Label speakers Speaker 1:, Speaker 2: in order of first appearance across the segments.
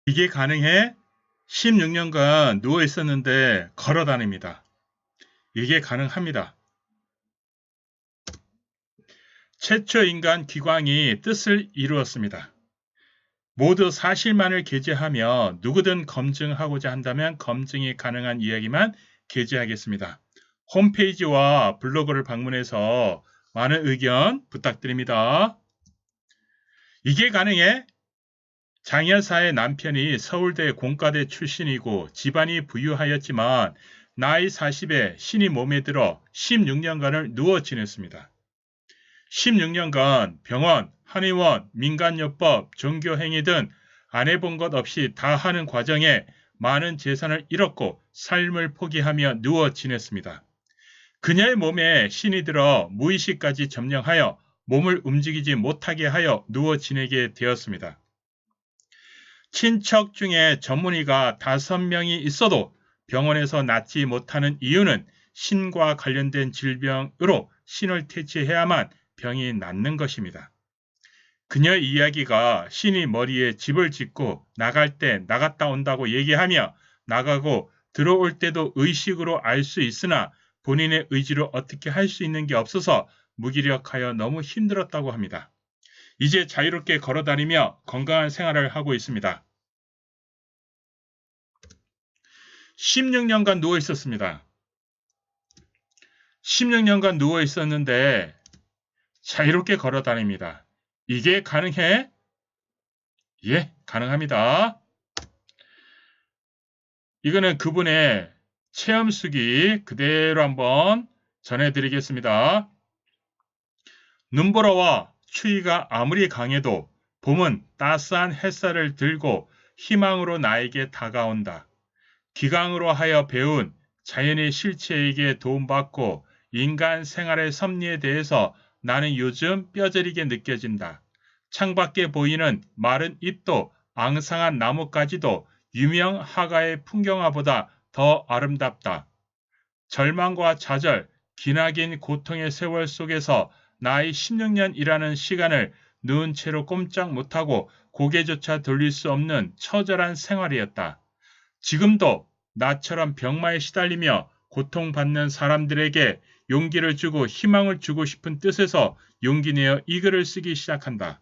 Speaker 1: 이게 가능해? 16년간 누워 있었는데 걸어 다닙니다. 이게 가능합니다. 최초 인간 기광이 뜻을 이루었습니다. 모두 사실만을 게재하며 누구든 검증하고자 한다면 검증이 가능한 이야기만 게재하겠습니다. 홈페이지와 블로그를 방문해서 많은 의견 부탁드립니다. 이게 가능해? 장여사의 남편이 서울대 공과대 출신이고 집안이 부유하였지만 나이 40에 신이 몸에 들어 16년간을 누워 지냈습니다. 16년간 병원, 한의원, 민간요법, 종교행위 등 안 해본 것 없이 다 하는 과정에 많은 재산을 잃었고 삶을 포기하며 누워 지냈습니다. 그녀의 몸에 신이 들어 무의식까지 점령하여 몸을 움직이지 못하게 하여 누워 지내게 되었습니다. 친척 중에 전문의가 5명이 있어도 병원에서 낫지 못하는 이유는 신과 관련된 질병으로 신을 퇴치해야만 병이 낫는 것입니다. 그녀의 이야기가 신이 머리에 집을 짓고 나갈 때 나갔다 온다고 얘기하며 나가고 들어올 때도 의식으로 알 수 있으나 본인의 의지로 어떻게 할 수 있는 게 없어서 무기력하여 너무 힘들었다고 합니다. 이제 자유롭게 걸어다니며 건강한 생활을 하고 있습니다. 16년간 누워 있었습니다. 16년간 누워 있었는데 자유롭게 걸어 다닙니다. 이게 가능해? 예, 가능합니다. 이거는 그분의 체험수기 그대로 한번 전해드리겠습니다. 눈보라와 추위가 아무리 강해도 봄은 따스한 햇살을 들고 희망으로 나에게 다가온다. 기강으로 하여 배운 자연의 실체에게 도움받고 인간 생활의 섭리에 대해서 나는 요즘 뼈저리게 느껴진다. 창밖에 보이는 마른 잎도 앙상한 나뭇가지도 유명 화가의 풍경화보다 더 아름답다. 절망과 좌절, 기나긴 고통의 세월 속에서 나의 16년이라는 시간을 누운 채로 꼼짝 못하고 고개조차 돌릴 수 없는 처절한 생활이었다. 지금도 나처럼 병마에 시달리며 고통받는 사람들에게 용기를 주고 희망을 주고 싶은 뜻에서 용기 내어 이 글을 쓰기 시작한다.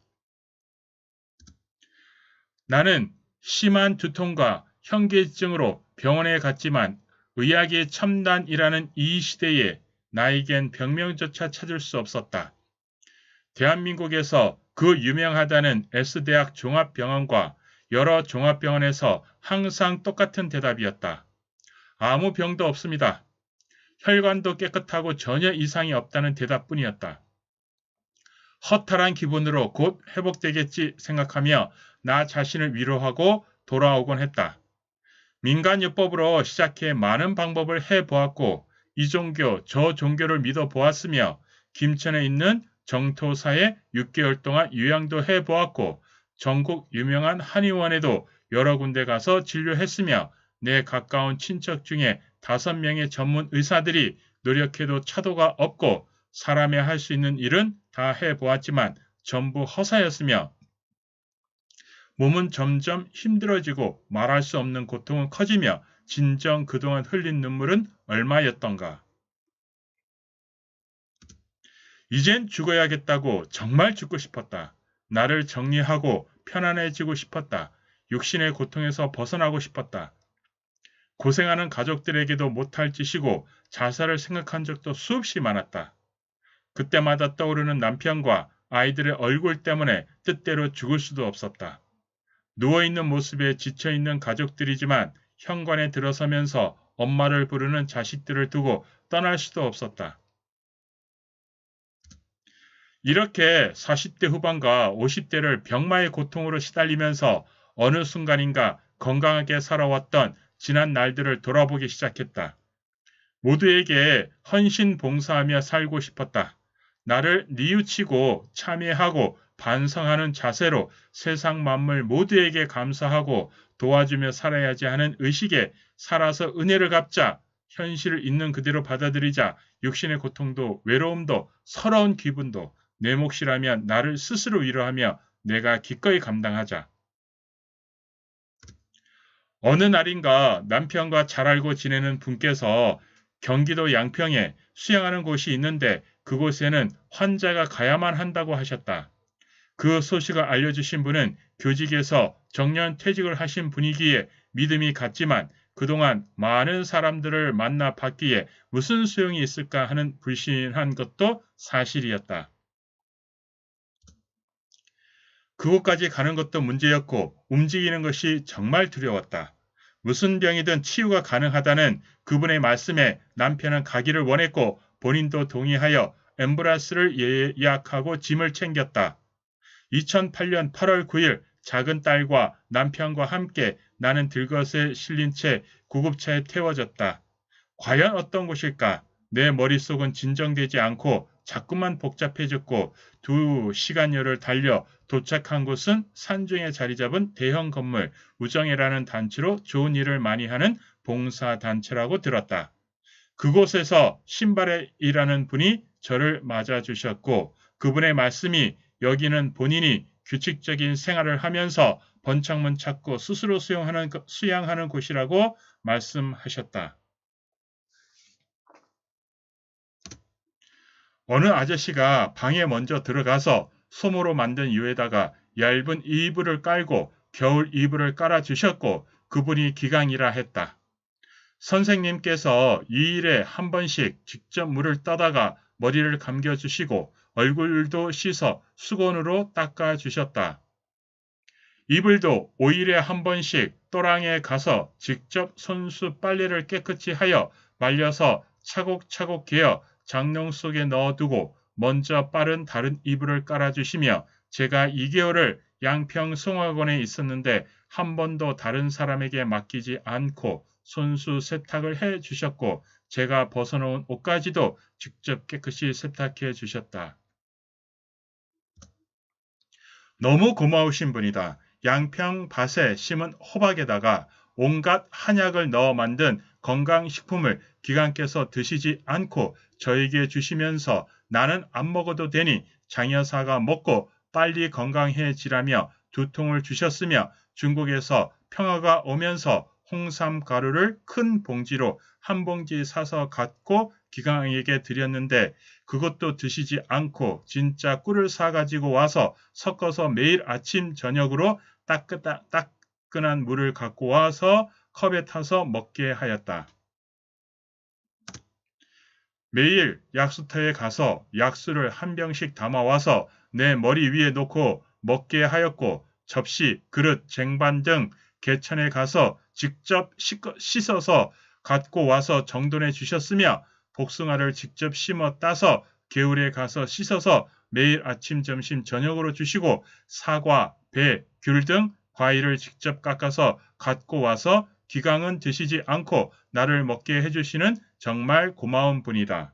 Speaker 1: 나는 심한 두통과 현기증으로 병원에 갔지만 의학의 첨단이라는 이 시대에 나에겐 병명조차 찾을 수 없었다. 대한민국에서 그 유명하다는 S대학 종합병원과 여러 종합병원에서 항상 똑같은 대답이었다. 아무 병도 없습니다. 혈관도 깨끗하고 전혀 이상이 없다는 대답뿐이었다. 허탈한 기분으로 곧 회복되겠지 생각하며 나 자신을 위로하고 돌아오곤 했다. 민간요법으로 시작해 많은 방법을 해보았고 이 종교 저 종교를 믿어보았으며 김천에 있는 정토사에 6개월 동안 요양도 해보았고 전국 유명한 한의원에도 여러 군데 가서 진료했으며 내 가까운 친척 중에 5명의 전문 의사들이 노력해도 차도가 없고 사람이 할 수 있는 일은 다 해보았지만 전부 허사였으며 몸은 점점 힘들어지고 말할 수 없는 고통은 커지며 진정 그동안 흘린 눈물은 얼마였던가. 이젠 죽어야겠다고 정말 죽고 싶었다. 나를 정리하고 편안해지고 싶었다. 육신의 고통에서 벗어나고 싶었다. 고생하는 가족들에게도 못할 짓이고 자살을 생각한 적도 수없이 많았다. 그때마다 떠오르는 남편과 아이들의 얼굴 때문에 뜻대로 죽을 수도 없었다. 누워있는 모습에 지쳐있는 가족들이지만 현관에 들어서면서 엄마를 부르는 자식들을 두고 떠날 수도 없었다. 이렇게 40대 후반과 50대를 병마의 고통으로 시달리면서 어느 순간인가 건강하게 살아왔던 지난 날들을 돌아보기 시작했다. 모두에게 헌신 봉사하며 살고 싶었다. 나를 뉘우치고 참회하고 반성하는 자세로 세상 만물 모두에게 감사하고 도와주며 살아야지 하는 의식에 살아서 은혜를 갚자. 현실을 있는 그대로 받아들이자. 육신의 고통도 외로움도 서러운 기분도 내 몫이라면 나를 스스로 위로하며 내가 기꺼이 감당하자. 어느 날인가 남편과 잘 알고 지내는 분께서 경기도 양평에 수양하는 곳이 있는데 그곳에는 환자가 가야만 한다고 하셨다. 그 소식을 알려주신 분은 교직에서 정년 퇴직을 하신 분이기에 믿음이 갔지만 그동안 많은 사람들을 만나 봤기에 무슨 소용이 있을까 하는 불신한 것도 사실이었다. 그곳까지 가는 것도 문제였고 움직이는 것이 정말 두려웠다. 무슨 병이든 치유가 가능하다는 그분의 말씀에 남편은 가기를 원했고 본인도 동의하여 앰뷸런스를 예약하고 짐을 챙겼다. 2008년 8월 9일 작은 딸과 남편과 함께 나는 들것에 실린 채 구급차에 태워졌다. 과연 어떤 곳일까? 내 머릿속은 진정되지 않고 자꾸만 복잡해졌고 2시간여를 달려 도착한 곳은 산중에 자리 잡은 대형 건물 우정회라는 단체로 좋은 일을 많이 하는 봉사단체라고 들었다. 그곳에서 신발에 일하는 분이 저를 맞아주셨고 그분의 말씀이 여기는 본인이 규칙적인 생활을 하면서 번창문 찾고 스스로 수양하는 곳이라고 말씀하셨다. 어느 아저씨가 방에 먼저 들어가서 솜으로 만든 유에다가 얇은 이불을 깔고 겨울 이불을 깔아주셨고 그분이 기강이라 했다. 선생님께서 2일에 한 번씩 직접 물을 떠다가 머리를 감겨주시고 얼굴도 씻어 수건으로 닦아주셨다. 이불도 5일에 한 번씩 또랑에 가서 직접 손수 빨래를 깨끗이 하여 말려서 차곡차곡 개어 장롱 속에 넣어두고 먼저 빠른 다른 이불을 깔아주시며 제가 2개월을 양평 송화원에 있었는데 한 번도 다른 사람에게 맡기지 않고 손수 세탁을 해 주셨고 제가 벗어놓은 옷까지도 직접 깨끗이 세탁해 주셨다. 너무 고마우신 분이다. 양평 밭에 심은 호박에다가 온갖 한약을 넣어 만든 건강식품을 기관께서 드시지 않고 저에게 주시면서 나는 안 먹어도 되니 장여사가 먹고 빨리 건강해지라며 2통을 주셨으며 중국에서 평화가 오면서 홍삼 가루를 큰 봉지로 한 봉지 사서 갖고 기강에게 드렸는데 그것도 드시지 않고 진짜 꿀을 사가지고 와서 섞어서 매일 아침 저녁으로 따끈한 물을 갖고 와서 컵에 타서 먹게 하였다. 매일 약수터에 가서 약수를 한 병씩 담아와서 내 머리 위에 놓고 먹게 하였고 접시, 그릇, 쟁반 등 개천에 가서 직접 씻어서 갖고 와서 정돈해 주셨으며 복숭아를 직접 심어 따서 개울에 가서 씻어서 매일 아침, 점심, 저녁으로 주시고 사과, 배, 귤 등 과일을 직접 깎아서 갖고 와서 기강은 드시지 않고 나를 먹게 해주시는 정말 고마운 분이다.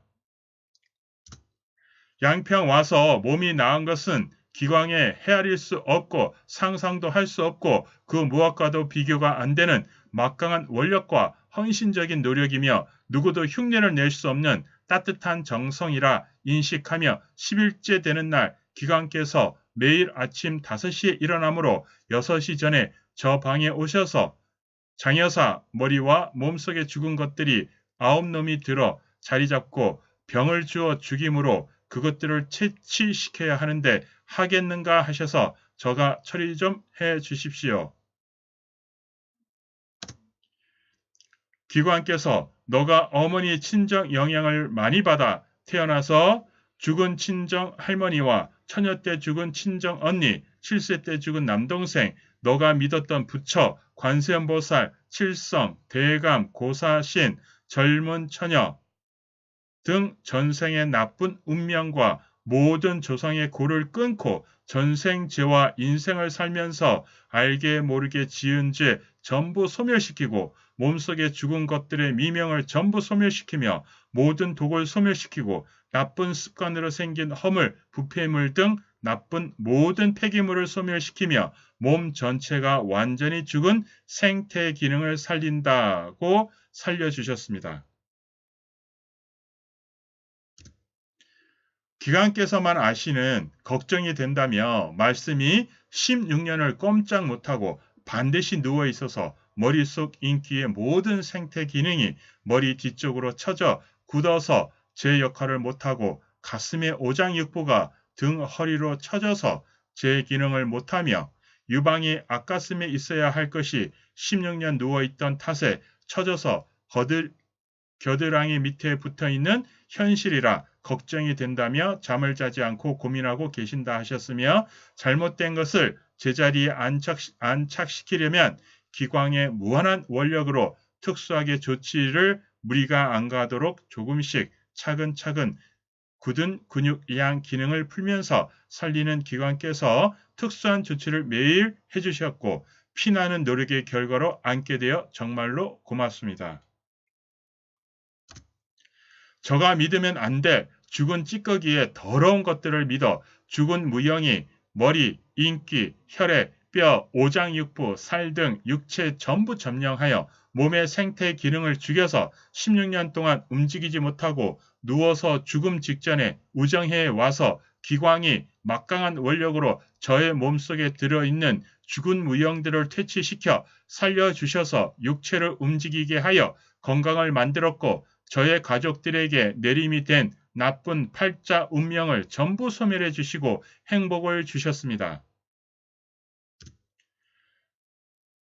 Speaker 1: 양평 와서 몸이 나은 것은 기광에 헤아릴 수 없고 상상도 할 수 없고 그 무엇과도 비교가 안 되는 막강한 원력과 헌신적인 노력이며 누구도 흉내를 낼 수 없는 따뜻한 정성이라 인식하며 10일째 되는 날 기광께서 매일 아침 5시에 일어나므로 6시 전에 저 방에 오셔서 장여사 머리와 몸속에 죽은 것들이 9놈이 들어 자리 잡고 병을 주어 죽임으로 그것들을 채취시켜야 하는데 하겠는가 하셔서 저가 처리 좀 해 주십시오. 기관께서 너가 어머니 친정 영향을 많이 받아 태어나서 죽은 친정 할머니와 처녀 때 죽은 친정 언니, 7세 때 죽은 남동생, 너가 믿었던 부처, 관세음보살, 칠성, 대감, 고사신, 젊은 처녀 등 전생의 나쁜 운명과 모든 조상의 고를 끊고 전생죄와 인생을 살면서 알게 모르게 지은 죄 전부 소멸시키고 몸속에 죽은 것들의 미명을 전부 소멸시키며 모든 독을 소멸시키고 나쁜 습관으로 생긴 허물, 부패물 등 나쁜 모든 폐기물을 소멸시키며 몸 전체가 완전히 죽은 생태 기능을 살린다고 살려주셨습니다. 기관께서만 아시는 걱정이 된다며 말씀이 16년을 꼼짝 못하고 반드시 누워 있어서 머릿속 인기의 모든 생태 기능이 머리 뒤쪽으로 처져 굳어서 제 역할을 못하고 가슴의 오장육부가 등 허리로 처져서 제 기능을 못하며 유방이 앞가슴에 있어야 할 것이 16년 누워있던 탓에 처져서 겨드랑이 밑에 붙어있는 현실이라 걱정이 된다며 잠을 자지 않고 고민하고 계신다 하셨으며 잘못된 것을 제자리에 안착시키려면 기광의 무한한 원력으로 특수하게 조치를 무리가 안 가도록 조금씩 차근차근 굳은 근육 이양 기능을 풀면서 살리는 기관께서 특수한 조치를 매일 해주셨고 피나는 노력의 결과로 앉게 되어 정말로 고맙습니다. 저가 믿으면 안 돼. 죽은 찌꺼기에 더러운 것들을 믿어 죽은 무영이 머리, 인기, 혈액, 뼈, 오장육부, 살 등 육체 전부 점령하여 몸의 생태 기능을 죽여서 16년 동안 움직이지 못하고 누워서 죽음 직전에 우정회에 와서 기광이 막강한 원력으로 저의 몸속에 들어있는 죽은 무형들을 퇴치시켜 살려주셔서 육체를 움직이게 하여 건강을 만들었고 저의 가족들에게 내림이 된 나쁜 팔자 운명을 전부 소멸해 주시고 행복을 주셨습니다.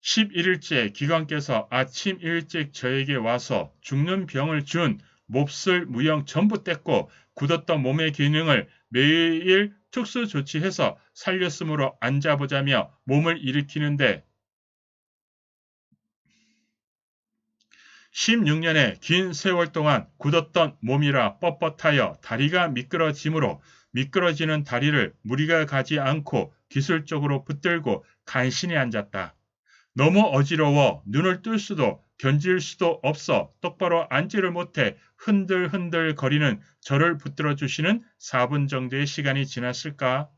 Speaker 1: 11일째 기관께서 아침 일찍 저에게 와서 죽는 병을 준 몹쓸 무형 전부 뗐고 굳었던 몸의 기능을 매일 특수 조치해서 살렸으므로 앉아보자며 몸을 일으키는데 16년의 긴 세월 동안 굳었던 몸이라 뻣뻣하여 다리가 미끄러지므로 미끄러지는 다리를 무리가 가지 않고 기술적으로 붙들고 간신히 앉았다. 너무 어지러워 눈을 뜰 수도 견질 수도 없어 똑바로 앉지를 못해 흔들흔들 거리는 저를 붙들어 주시는 4분 정도의 시간이 지났을까?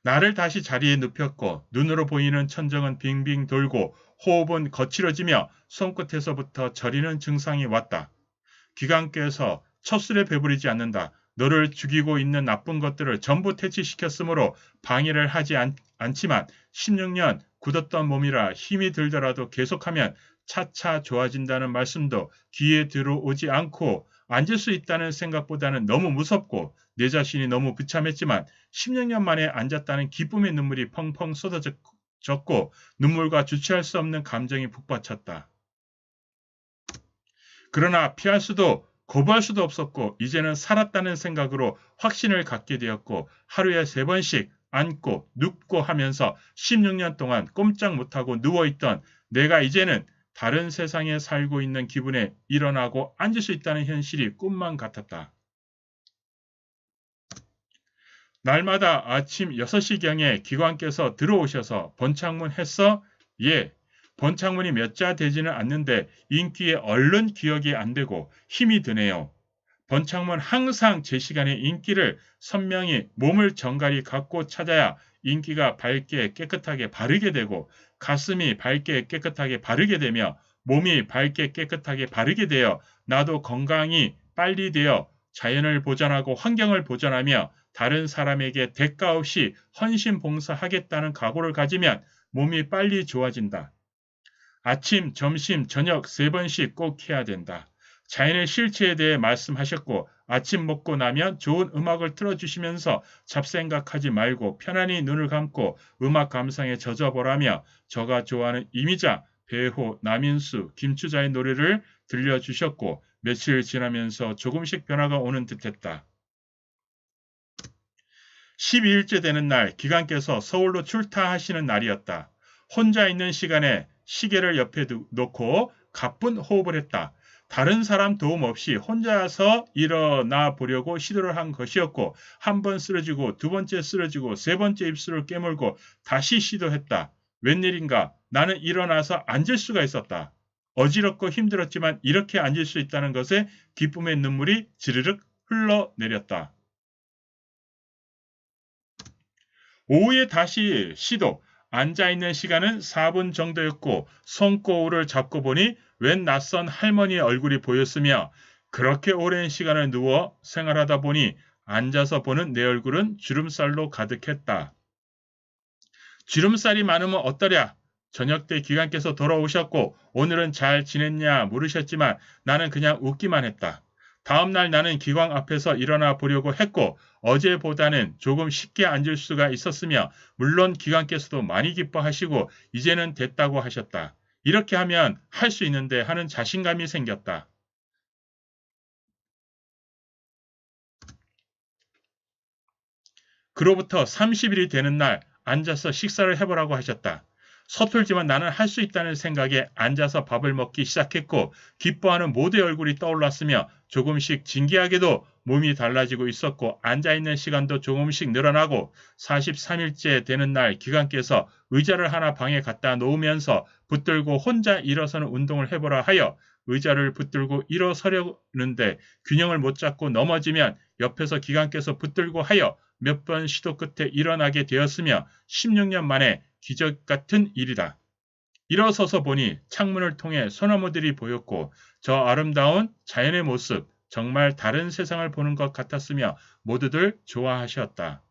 Speaker 1: 나를 다시 자리에 눕혔고 눈으로 보이는 천정은 빙빙 돌고 호흡은 거칠어지며 손끝에서부터 저리는 증상이 왔다. 기관께서 첫술에 배부리지 않는다. 너를 죽이고 있는 나쁜 것들을 전부 퇴치시켰으므로 방해를 하지 않지만 16년 굳었던 몸이라 힘이 들더라도 계속하면 차차 좋아진다는 말씀도 귀에 들어오지 않고 앉을 수 있다는 생각보다는 너무 무섭고 내 자신이 너무 비참했지만 16년 만에 앉았다는 기쁨의 눈물이 펑펑 쏟아졌고 눈물과 주체할 수 없는 감정이 북받쳤다. 그러나 피할 수도 거부할 수도 없었고 이제는 살았다는 생각으로 확신을 갖게 되었고 하루에 3번씩 앉고 눕고 하면서 16년 동안 꼼짝 못하고 누워있던 내가 이제는 다른 세상에 살고 있는 기분에 일어나고 앉을 수 있다는 현실이 꿈만 같았다. 날마다 아침 6시경에 기관께서 들어오셔서 번창문 했어? 예. 번창문이 몇 자 되지는 않는데 인기에 얼른 기억이 안 되고 힘이 드네요. 번창문 항상 제 시간에 인기를 선명히 몸을 정갈히 갖고 찾아야 인기가 밝게 깨끗하게 바르게 되고 가슴이 밝게 깨끗하게 바르게 되며 몸이 밝게 깨끗하게 바르게 되어 나도 건강이 빨리 되어 자연을 보전하고 환경을 보전하며 다른 사람에게 대가 없이 헌신 봉사하겠다는 각오를 가지면 몸이 빨리 좋아진다. 아침, 점심, 저녁 3번씩 꼭 해야 된다. 자연의 실체에 대해 말씀하셨고 아침 먹고 나면 좋은 음악을 틀어주시면서 잡생각하지 말고 편안히 눈을 감고 음악 감상에 젖어보라며 저가 좋아하는 이미자, 배호, 남인수, 김추자의 노래를 들려주셨고 며칠 지나면서 조금씩 변화가 오는 듯했다. 12일째 되는 날 기관께서 서울로 출타하시는 날이었다. 혼자 있는 시간에 시계를 옆에 놓고 가쁜 호흡을 했다. 다른 사람 도움 없이 혼자서 일어나 보려고 시도를 한 것이었고 한 번 쓰러지고 두 번째 쓰러지고 세 번째 입술을 깨물고 다시 시도했다. 웬일인가 나는 일어나서 앉을 수가 있었다. 어지럽고 힘들었지만 이렇게 앉을 수 있다는 것에 기쁨의 눈물이 지르륵 흘러내렸다. 오후에 다시 시도. 앉아있는 시간은 4분 정도였고 손거울을 잡고 보니 웬 낯선 할머니의 얼굴이 보였으며 그렇게 오랜 시간을 누워 생활하다 보니 앉아서 보는 내 얼굴은 주름살로 가득했다. 주름살이 많으면 어떠랴? 저녁 때 기관께서 돌아오셨고 오늘은 잘 지냈냐 물으셨지만 나는 그냥 웃기만 했다. 다음날 나는 기관 앞에서 일어나 보려고 했고 어제보다는 조금 쉽게 앉을 수가 있었으며 물론 기관께서도 많이 기뻐하시고 이제는 됐다고 하셨다. 이렇게 하면 할 수 있는데 하는 자신감이 생겼다. 그로부터 30일이 되는 날 앉아서 식사를 해보라고 하셨다. 서툴지만 나는 할 수 있다는 생각에 앉아서 밥을 먹기 시작했고 기뻐하는 모두의 얼굴이 떠올랐으며 조금씩 진기하게도 몸이 달라지고 있었고 앉아있는 시간도 조금씩 늘어나고 43일째 되는 날 기관께서 의자를 하나 방에 갖다 놓으면서 붙들고 혼자 일어서는 운동을 해보라 하여 의자를 붙들고 일어서려는데 균형을 못 잡고 넘어지면 옆에서 기관께서 붙들고 하여 몇 번 시도 끝에 일어나게 되었으며 16년 만에 기적 같은 일이다. 일어서서 보니 창문을 통해 소나무들이 보였고 저 아름다운 자연의 모습 정말 다른 세상을 보는 것 같았으며 모두들 좋아하셨다.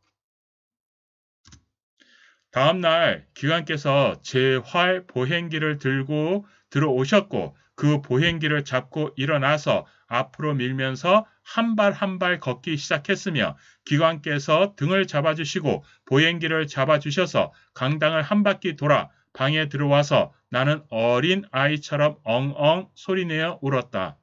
Speaker 1: 다음 날 기관께서 제 활 보행기를 들고 들어오셨고 그 보행기를 잡고 일어나서 앞으로 밀면서 한 발 한 발 걷기 시작했으며 기관께서 등을 잡아주시고 보행기를 잡아주셔서 강당을 한 바퀴 돌아 방에 들어와서 나는 어린 아이처럼 엉엉 소리내어 울었다.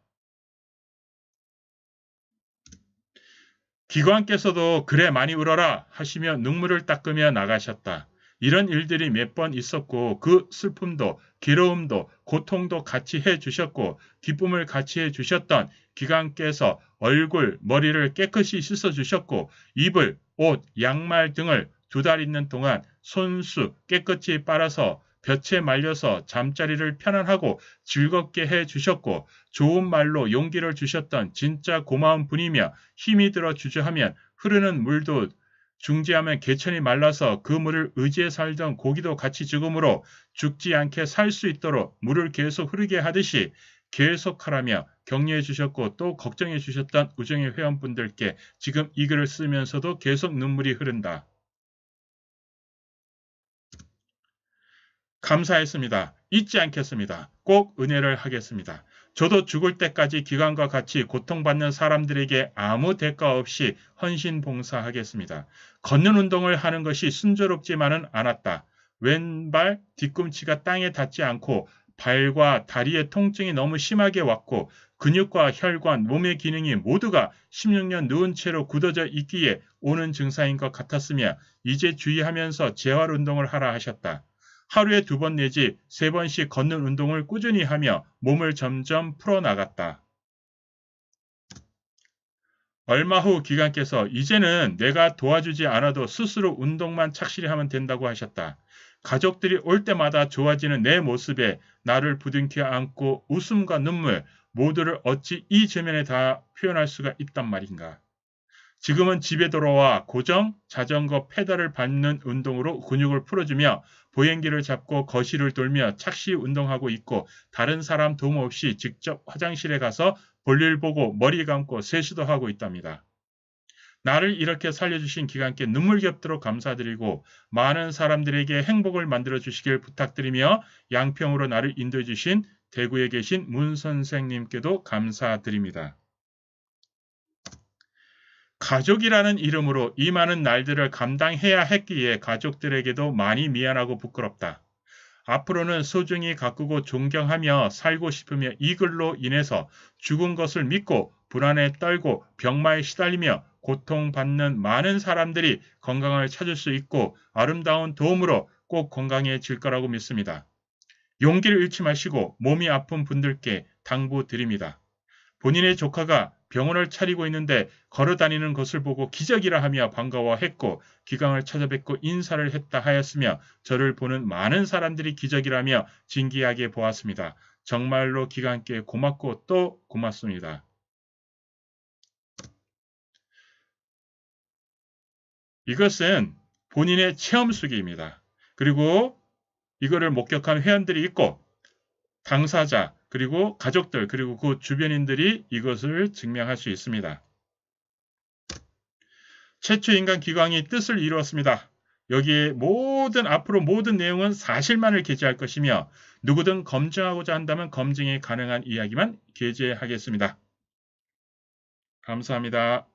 Speaker 1: 기관께서도 그래 많이 울어라 하시며 눈물을 닦으며 나가셨다. 이런 일들이 몇 번 있었고 그 슬픔도 괴로움도 고통도 같이 해주셨고 기쁨을 같이 해주셨던 기관께서 얼굴, 머리를 깨끗이 씻어주셨고 이불, 옷, 양말 등을 2달 있는 동안 손수 깨끗이 빨아서 볕에 말려서 잠자리를 편안하고 즐겁게 해주셨고 좋은 말로 용기를 주셨던 진짜 고마운 분이며 힘이 들어 주저하면 흐르는 물도 중지하면 개천이 말라서 그 물을 의지해 살던 고기도 같이 죽음으로 죽지 않게 살 수 있도록 물을 계속 흐르게 하듯이 계속하라며 격려해 주셨고 또 걱정해 주셨던 우정의 회원분들께 지금 이 글을 쓰면서도 계속 눈물이 흐른다. 감사했습니다. 잊지 않겠습니다. 꼭 은혜를 하겠습니다. 저도 죽을 때까지 기관과 같이 고통받는 사람들에게 아무 대가 없이 헌신 봉사하겠습니다. 걷는 운동을 하는 것이 순조롭지만은 않았다. 왼발 뒤꿈치가 땅에 닿지 않고 발과 다리의 통증이 너무 심하게 왔고 근육과 혈관, 몸의 기능이 모두가 16년 누운 채로 굳어져 있기에 오는 증상인 것 같았으며 이제 주의하면서 재활 운동을 하라 하셨다. 하루에 2번 내지 3번씩 걷는 운동을 꾸준히 하며 몸을 점점 풀어나갔다. 얼마 후 기관께서 이제는 내가 도와주지 않아도 스스로 운동만 착실히 하면 된다고 하셨다. 가족들이 올 때마다 좋아지는 내 모습에 나를 부둥켜 안고 웃음과 눈물 모두를 어찌 이 저면에 다 표현할 수가 있단 말인가. 지금은 집에 돌아와 고정 자전거 페달을 밟는 운동으로 근육을 풀어주며 보행기를 잡고 거실을 돌며 착시 운동하고 있고 다른 사람 도움 없이 직접 화장실에 가서 볼일 보고 머리 감고 세수도 하고 있답니다. 나를 이렇게 살려주신 기관께 눈물 겹도록 감사드리고 많은 사람들에게 행복을 만들어 주시길 부탁드리며 양평으로 나를 인도해 주신 대구에 계신 문 선생님께도 감사드립니다. 가족이라는 이름으로 이 많은 날들을 감당해야 했기에 가족들에게도 많이 미안하고 부끄럽다. 앞으로는 소중히 가꾸고 존경하며 살고 싶으며 이 글로 인해서 죽은 것을 믿고 불안에 떨고 병마에 시달리며 고통받는 많은 사람들이 건강을 찾을 수 있고 아름다운 도움으로 꼭 건강해질 거라고 믿습니다. 용기를 잃지 마시고 몸이 아픈 분들께 당부드립니다. 본인의 조카가 병원을 차리고 있는데 걸어다니는 것을 보고 기적이라 하며 반가워했고 기강을 찾아뵙고 인사를 했다 하였으며 저를 보는 많은 사람들이 기적이라며 진기하게 보았습니다. 정말로 기강께 고맙고 또 고맙습니다. 이것은 본인의 체험 수기입니다. 그리고 이거를 목격한 회원들이 있고 당사자 그리고 가족들 그리고 그 주변인들이 이것을 증명할 수 있습니다. 최초 인간 기광이 뜻을 이루었습니다. 여기에 앞으로 모든 내용은 사실만을 게재할 것이며 누구든 검증하고자 한다면 검증이 가능한 이야기만 게재하겠습니다. 감사합니다.